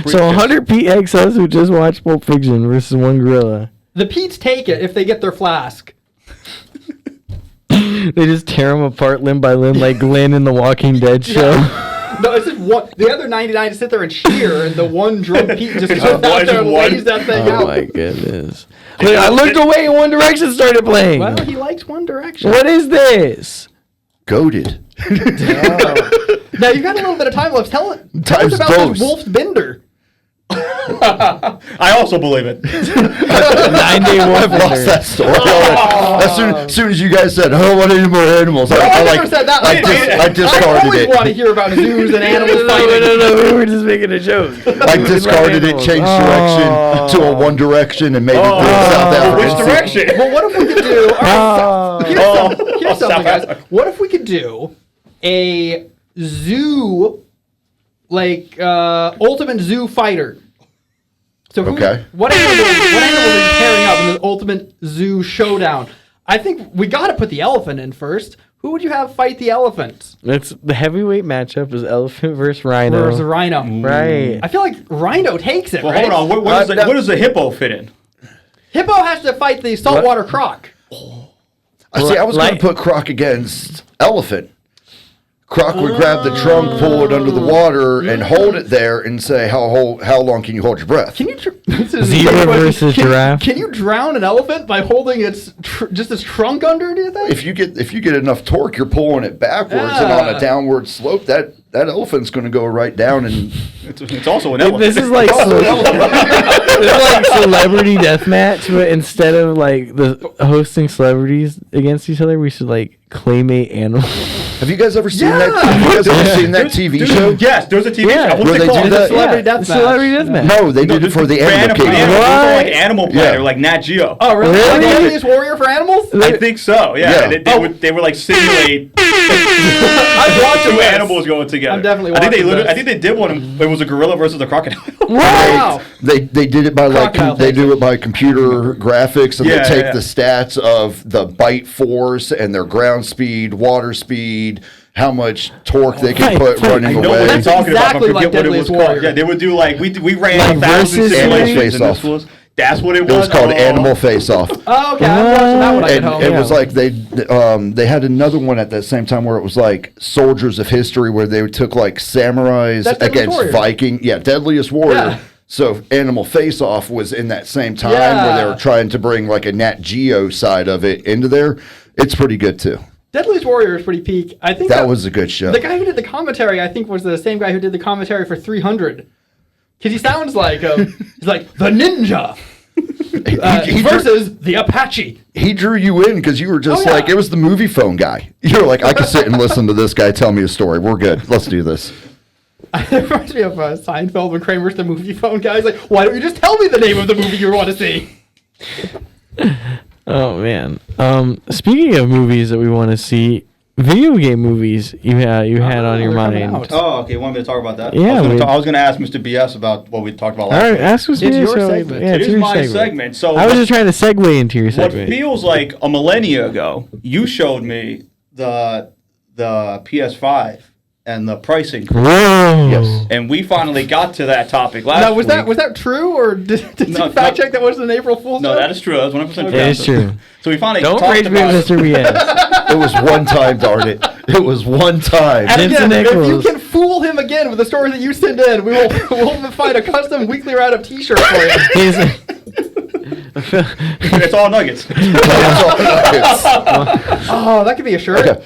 Speaker 1: So 100 PXs who just watched Pulp Fiction versus one gorilla.
Speaker 2: The Pete's take it if they get their flask.
Speaker 1: They just tear them apart limb by limb, like Glenn in the Walking Dead show.
Speaker 2: No, it's just one. The other 99 just sit there and cheer, and the one drunk Pete just goes out there and lays that thing out.
Speaker 1: Oh my goodness! Look, I looked away, and One Direction started playing.
Speaker 2: Well, he likes One Direction.
Speaker 1: What is this?
Speaker 3: Goated.
Speaker 2: Now you've got a little bit of time left. Tell us
Speaker 3: Time's
Speaker 2: about
Speaker 3: dose.
Speaker 2: this Wolf's Bender.
Speaker 4: I also believe it.
Speaker 1: 9-day
Speaker 3: I've
Speaker 1: Wolf
Speaker 3: lost that story. As soon as you guys said, "Oh, what any more animals?"
Speaker 2: I never said that.
Speaker 3: I discarded
Speaker 2: I always
Speaker 3: it.
Speaker 2: want to hear about zoos and animals fighting.
Speaker 1: No, we were just making a joke.
Speaker 3: I discarded it, changed direction to a One Direction, and made it South African.
Speaker 4: Which direction?
Speaker 2: Well, what if we could do? All right, here's something, guys. What if we could do a zoo, like Ultimate Zoo Fighter? So what animal are you pairing up in the Ultimate Zoo Showdown? I think we got to put the elephant in first. Who would you have fight the elephant?
Speaker 1: It's the heavyweight matchup is elephant versus rhino.
Speaker 2: Versus rhino.
Speaker 1: Right.
Speaker 2: I feel like rhino takes it,
Speaker 4: Well,
Speaker 2: right?
Speaker 4: hold on. What does the hippo fit in?
Speaker 2: Hippo has to fight the saltwater croc.
Speaker 3: I was going to put Croc against elephant. Croc would grab the trunk, pull it under the water, and hold it there, and say, "How long can you hold your breath?"
Speaker 2: Can you
Speaker 1: Zebra versus giraffe?
Speaker 2: Can you drown an elephant by holding its just its trunk under? Do you think?
Speaker 3: If you get enough torque, you're pulling it backwards, and on a downward slope, that elephant's going to go right down. And
Speaker 4: it's also an elephant.
Speaker 1: This is like celebrity death match, but instead of like the hosting celebrities against each other, we should like claymate animals.
Speaker 3: Have you guys ever seen that? Have you guys ever seen that TV show?
Speaker 4: Yes, there's a TV
Speaker 1: Yeah.
Speaker 4: show. What's
Speaker 3: Where
Speaker 4: it
Speaker 3: they
Speaker 4: called?
Speaker 3: do that?
Speaker 2: Celebrity death match.
Speaker 1: Celebrity death match.
Speaker 3: No, they did it for the Animal Kingdom.
Speaker 4: Like Animal Planet,
Speaker 3: Yeah.
Speaker 4: like Nat Geo.
Speaker 2: Oh, really?
Speaker 1: Really?
Speaker 2: Like Deadliest Warrior for animals?
Speaker 4: I think so. Yeah,
Speaker 3: Yeah.
Speaker 4: They were like simulate
Speaker 2: I've watched
Speaker 4: two
Speaker 2: this.
Speaker 4: animals going together.
Speaker 2: I'm definitely
Speaker 4: I think
Speaker 2: watching this.
Speaker 4: I think they did one. It was a gorilla versus a crocodile.
Speaker 2: Wow.
Speaker 3: They did it by
Speaker 2: Crocodile
Speaker 3: they
Speaker 2: takes
Speaker 3: do it by computer graphics, and
Speaker 4: Yeah,
Speaker 3: they take
Speaker 4: yeah.
Speaker 3: the stats of the bite force and their ground speed, water speed, how much torque they can
Speaker 1: Right,
Speaker 3: put
Speaker 1: right.
Speaker 3: running
Speaker 4: I know what
Speaker 3: away.
Speaker 4: they're talking
Speaker 2: exactly
Speaker 4: about. I
Speaker 2: like
Speaker 4: forget what it was
Speaker 2: Deadliest
Speaker 4: called.
Speaker 2: Warrior.
Speaker 4: Yeah, they would do like we ran
Speaker 1: Like
Speaker 4: 1,000
Speaker 1: versus
Speaker 4: simulations.
Speaker 3: Animal
Speaker 4: And this was that's what it was.
Speaker 3: It was called
Speaker 4: Oh.
Speaker 3: Animal Face Off.
Speaker 2: Oh, okay. I'm watching that when I get
Speaker 3: And
Speaker 2: home.
Speaker 3: it
Speaker 2: yeah.
Speaker 3: was like they had another one at the same time where it was like Soldiers of History, where they took like samurais
Speaker 2: That's Deadliest
Speaker 3: against
Speaker 2: Warrior.
Speaker 3: Viking. Yeah, Deadliest Warrior.
Speaker 2: Yeah.
Speaker 3: So Animal Face Off was in that same time
Speaker 2: Yeah.
Speaker 3: where they were trying to bring like a Nat Geo side of it into there. It's pretty good too.
Speaker 2: Deadliest Warrior is pretty peak. I think
Speaker 3: That was a good show.
Speaker 2: the guy who did the commentary. I think was the same guy who did the commentary for 300. Because he sounds like he's like the ninja
Speaker 3: He drew,
Speaker 2: versus the Apache.
Speaker 3: he drew you in because you were just
Speaker 2: Oh, yeah.
Speaker 3: like, it was the movie phone guy. You were like, I could sit and listen to this guy tell me a story. We're good. Let's do this.
Speaker 2: It reminds me of Seinfeld when Kramer's the movie phone guy. He's like, why don't you just tell me the name of the movie you want to see?
Speaker 1: Oh man. Speaking of movies that we want to see, video game movies you had on your
Speaker 2: they're coming
Speaker 1: mind.
Speaker 2: out.
Speaker 4: Oh, okay. You want me to talk about that?
Speaker 1: Yeah,
Speaker 4: I was going to ask Mr. BS about what we talked about
Speaker 1: All
Speaker 4: last
Speaker 1: right,
Speaker 4: week.
Speaker 1: ask us.
Speaker 2: It's your segment.
Speaker 1: Yeah,
Speaker 4: It
Speaker 1: it's
Speaker 4: is
Speaker 1: your
Speaker 4: my segment. So
Speaker 1: I was just trying to segue into your
Speaker 4: what
Speaker 1: segment.
Speaker 4: feels like a millennia ago, you showed me the PS5 and the pricing.
Speaker 1: Whoa.
Speaker 3: Yes.
Speaker 4: And we finally got to that topic last
Speaker 2: Now,
Speaker 4: week.
Speaker 2: was that true, or did
Speaker 4: No,
Speaker 2: you fact
Speaker 4: no.
Speaker 2: check that wasn't an April Fool's
Speaker 4: No,
Speaker 2: joke?
Speaker 4: that is true. That was 100% true.
Speaker 1: It is true.
Speaker 4: So we finally
Speaker 1: Don't
Speaker 4: talked
Speaker 1: rage me,
Speaker 4: about it.
Speaker 1: Mr. BS.
Speaker 3: It was one time, darn it. It was one time.
Speaker 2: And
Speaker 1: Vincent
Speaker 2: again, if you
Speaker 1: Nichols.
Speaker 2: can fool him again with the story that you send in, we'll find a custom weekly Roundup T-shirt for you.
Speaker 1: He's-
Speaker 4: It's all nuggets.
Speaker 2: Oh, that could be a shirt.
Speaker 3: Okay.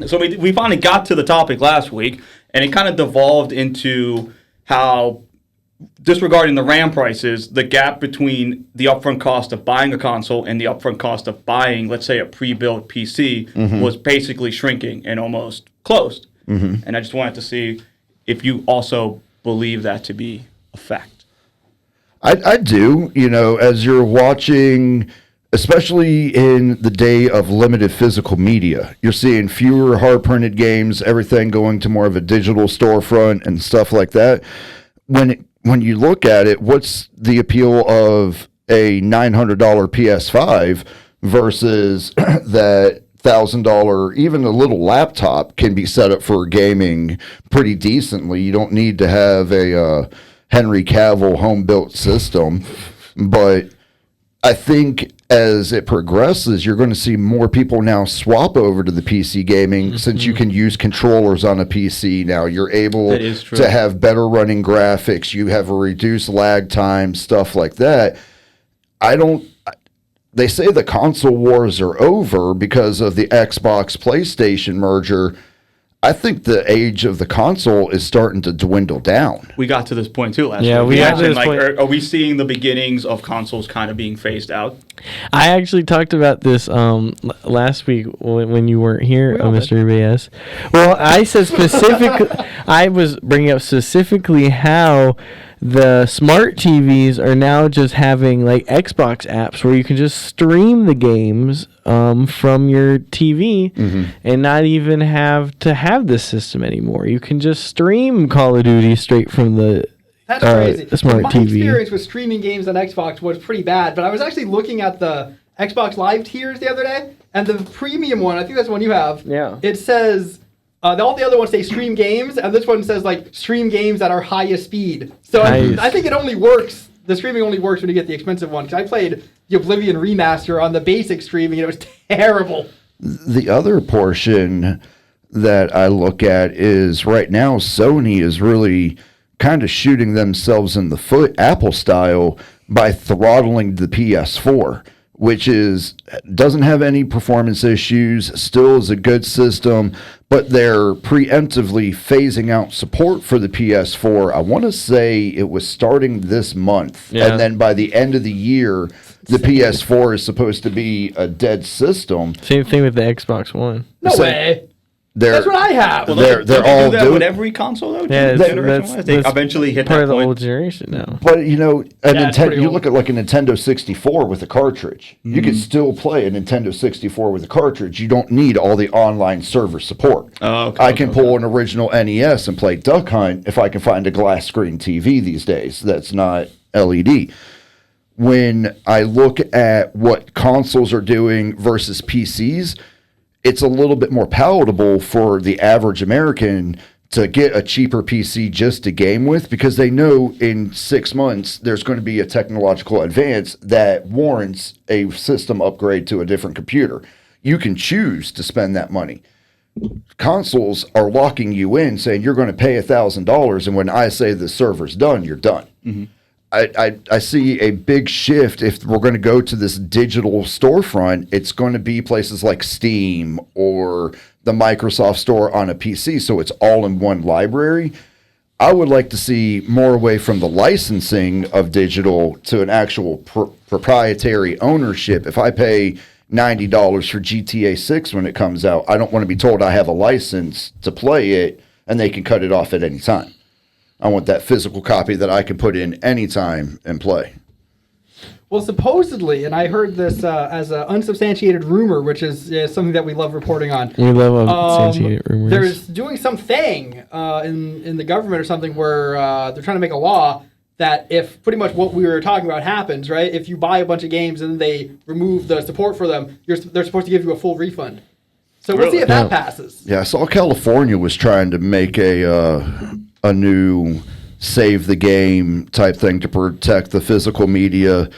Speaker 4: So we finally got to the topic last week, and it kind of devolved into how, disregarding the RAM prices, the gap between the upfront cost of buying a console and the upfront cost of buying, let's say, a pre-built PC was basically shrinking and almost closed. And I just wanted to see if you also believe that to be a fact.
Speaker 3: I do, as you're watching, especially in the day of limited physical media, you're seeing fewer hard printed games, everything going to more of a digital storefront and stuff like that. When you look at it, what's the appeal of a $900 PS5 versus that $1,000, even a little laptop can be set up for gaming pretty decently. You don't need to have a Henry Cavill home built system, but I think as it progresses, you're going to see more people now swap over to the PC gaming since you can use controllers on a PC now. You're able to have better running graphics. You have a reduced lag time, stuff like that. They say the console wars are over because of the Xbox PlayStation merger. I think the age of the console is starting to dwindle down.
Speaker 4: We got to this point too last week.
Speaker 1: Yeah, we got to this
Speaker 4: like,
Speaker 1: point.
Speaker 4: Are we seeing the beginnings of consoles kind of being phased out?
Speaker 1: I actually talked about this last week when you weren't here, Mr. BS. Well, I said specifically, I was bringing up specifically how the smart TVs are now just having like Xbox apps where you can just stream the games from your TV and not even have to have this system anymore. You can just stream Call of Duty straight from the
Speaker 2: That's crazy.
Speaker 1: smart
Speaker 2: My
Speaker 1: TV.
Speaker 2: experience with streaming games on Xbox was pretty bad, but I was actually looking at the Xbox Live tiers the other day, and the premium one, I think that's the one you have.
Speaker 1: Yeah.
Speaker 2: It says all the other ones say stream games, and this one says like stream games at our highest speed. So
Speaker 1: Nice.
Speaker 2: I think it only works. The streaming only works when you get the expensive one. Because I played the Oblivion remaster on the basic streaming, and it was terrible.
Speaker 3: The other portion that I look at is right now Sony is really kind of shooting themselves in the foot, Apple style, by throttling the PS4, which doesn't have any performance issues, still is a good system, but they're preemptively phasing out support for the PS4. I want to say it was starting this month, and then by the end of the year, the PS4 is supposed to be a dead system.
Speaker 1: Same thing with the Xbox One.
Speaker 2: No way. That's what I have.
Speaker 4: Well,
Speaker 3: they're all
Speaker 4: do that
Speaker 3: doing
Speaker 4: with every console though.
Speaker 1: Yeah,
Speaker 4: Generation-wise? They
Speaker 1: that's
Speaker 4: eventually hit
Speaker 1: part
Speaker 4: that
Speaker 1: of the
Speaker 4: point.
Speaker 1: old generation now.
Speaker 3: But you know,
Speaker 2: it's pretty
Speaker 3: you
Speaker 2: old.
Speaker 3: look at like a Nintendo 64 with a cartridge. You can still play a Nintendo 64 with a cartridge. You don't need all the online server support.
Speaker 4: Oh, okay,
Speaker 3: I can pull an original NES and play Duck Hunt if I can find a glass screen TV these days. That's not LED. When I look at what consoles are doing versus PCs, it's a little bit more palatable for the average American to get a cheaper PC just to game with, because they know in 6 months there's going to be a technological advance that warrants a system upgrade to a different computer. You can choose to spend that money. Consoles are locking you in, saying you're going to pay $1,000, and when I say the server's done, you're done. I see a big shift. If we're going to go to this digital storefront, it's going to be places like Steam or the Microsoft Store on a PC, so it's all in one library. I would like to see more away from the licensing of digital to an actual proprietary ownership. If I pay $90 for GTA 6 when it comes out, I don't want to be told I have a license to play it and they can cut it off at any time. I want that physical copy that I can put in anytime and play.
Speaker 2: Well, supposedly, and I heard this as an unsubstantiated rumor, which is something that we love reporting on.
Speaker 1: We love unsubstantiated rumors.
Speaker 2: There's doing something in the government or something where they're trying to make a law that if pretty much what we were talking about happens, right? If you buy a bunch of games and then they remove the support for them, they're supposed to give you a full refund. So we'll see if that passes.
Speaker 3: Yeah, I saw California was trying to make a new save the game type thing to protect the physical media.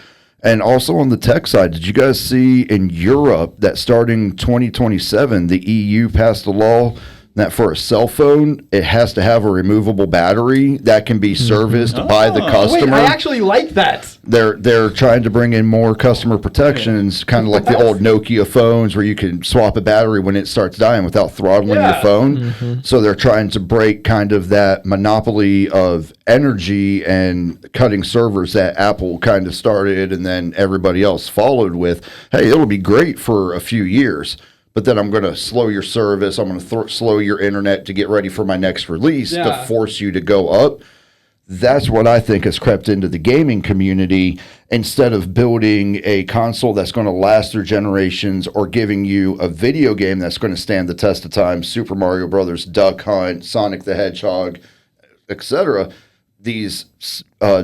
Speaker 3: And also on the tech side, did you guys see in Europe that starting 2027, the EU passed a law that for a cell phone, it has to have a removable battery that can be serviced by the customer.
Speaker 2: Wait, I actually like that.
Speaker 3: They're trying to bring in more customer protections, kind of like the old Nokia phones where you can swap a battery when it starts dying without throttling your phone. So they're trying to break kind of that monopoly of energy and cutting servers that Apple kind of started and then everybody else followed with. Hey, it'll be great for a few years, but then I'm going to slow your service. I'm going to slow your internet to get ready for my next release to force you to go up. That's what I think has crept into the gaming community. Instead of building a console that's going to last through generations or giving you a video game that's going to stand the test of time, Super Mario Brothers, Duck Hunt, Sonic the Hedgehog, etc., these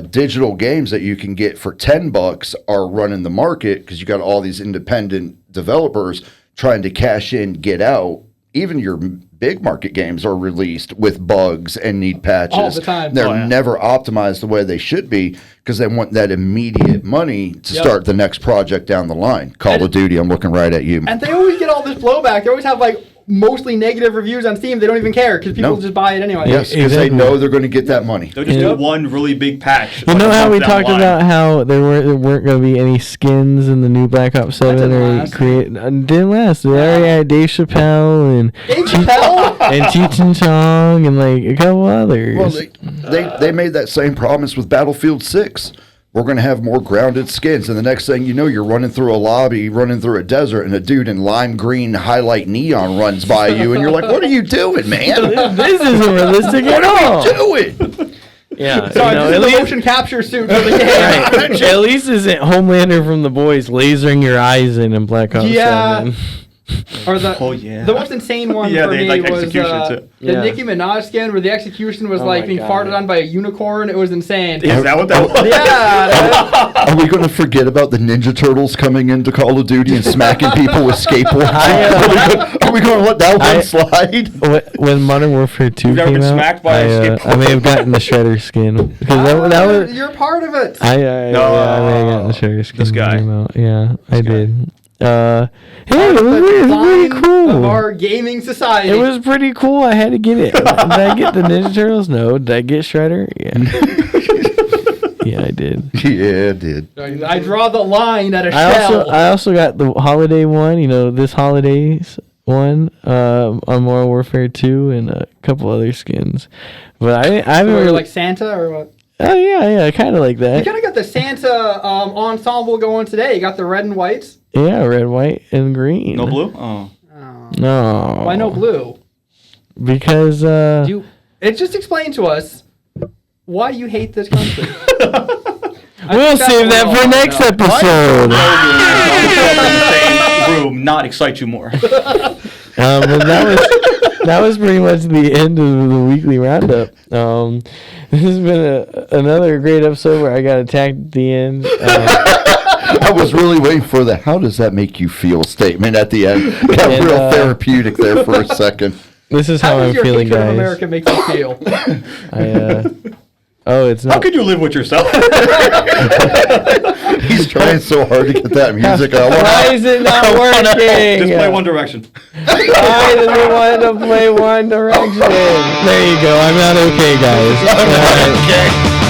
Speaker 3: digital games that you can get for $10 are running the market because you got all these independent developers trying to cash in, get out. Even your big market games are released with bugs and need patches.
Speaker 2: All the time.
Speaker 3: They're never optimized the way they should be because they want that immediate money to start the next project down the line. Call of Duty, I'm looking right at you.
Speaker 2: And they always get all this blowback. They always have like mostly negative reviews on Steam. They don't even care because people just buy it anyway.
Speaker 3: Yes, because they know they're going to get that money.
Speaker 4: They'll just do one really big patch.
Speaker 1: You know how we talked about how there weren't going to be any skins in the new Black Ops 7 didn't last. They already had Dave Chappelle and Cheech and Chong and like a couple others.
Speaker 3: Well, they made that same promise with Battlefield 6. We're going to have more grounded skins. And the next thing you know, you're running through a lobby, running through a desert, and a dude in lime green highlight neon runs by you. And you're like, what are you doing, man?
Speaker 1: This isn't realistic at all.
Speaker 3: What are you doing?
Speaker 1: Yeah.
Speaker 2: Sorry, this is the motion capture suit for the game.
Speaker 1: Right. At least isn't Homelander from The Boys lasering your eyes in Black Ops 7.
Speaker 2: Or the most insane one for me was the Nicki Minaj skin where the execution was being farted on by a unicorn. It was insane.
Speaker 4: Is that what that was?
Speaker 2: Yeah.
Speaker 3: Are we going to forget about the Ninja Turtles coming into Call of Duty and smacking people with skateboards? Are we going to let that one slide?
Speaker 1: When Modern Warfare 2
Speaker 4: You've never been smacked by a skateboard?
Speaker 1: I may have gotten the Shredder skin. Because that was,
Speaker 2: you're part of it.
Speaker 1: I may have gotten the Shredder skin.
Speaker 4: This guy.
Speaker 1: Yeah, I did. Hey, it was pretty cool.
Speaker 2: Of our gaming society.
Speaker 1: It was pretty cool. I had to get it. Did I get the Ninja Turtles? No. Did I get Shredder? Yeah. Yeah, I did.
Speaker 3: Yeah, I did.
Speaker 2: I draw the line at a shell.
Speaker 1: I also got the holiday one. This holidays one on Modern Warfare 2 and a couple other skins. But I haven't really
Speaker 2: like Santa or what?
Speaker 1: Oh yeah, kind of like that.
Speaker 2: You kind of got the Santa ensemble going today. You got the red and whites.
Speaker 1: Yeah, red, white, and green.
Speaker 4: No blue? Oh.
Speaker 1: No.
Speaker 2: Why no blue?
Speaker 1: Because
Speaker 2: it just explained to us why you hate this country.
Speaker 4: We'll
Speaker 1: save that for next episode.
Speaker 4: Room not excite you more.
Speaker 1: But that was pretty much the end of the weekly roundup. This has been another great episode where I got attacked at the end.
Speaker 3: I was really waiting for the "how does that make you feel" statement at the end. Got real therapeutic there for a second.
Speaker 1: This is how I'm feeling, guys.
Speaker 2: How does your hatred of America make you feel?
Speaker 1: It's not.
Speaker 4: How could you live with yourself?
Speaker 3: He's trying so hard to get that music out.
Speaker 1: Why is it not working?
Speaker 4: Just play One Direction.
Speaker 1: Why does he want to play One Direction? There you go. I'm not okay, guys.
Speaker 3: Okay.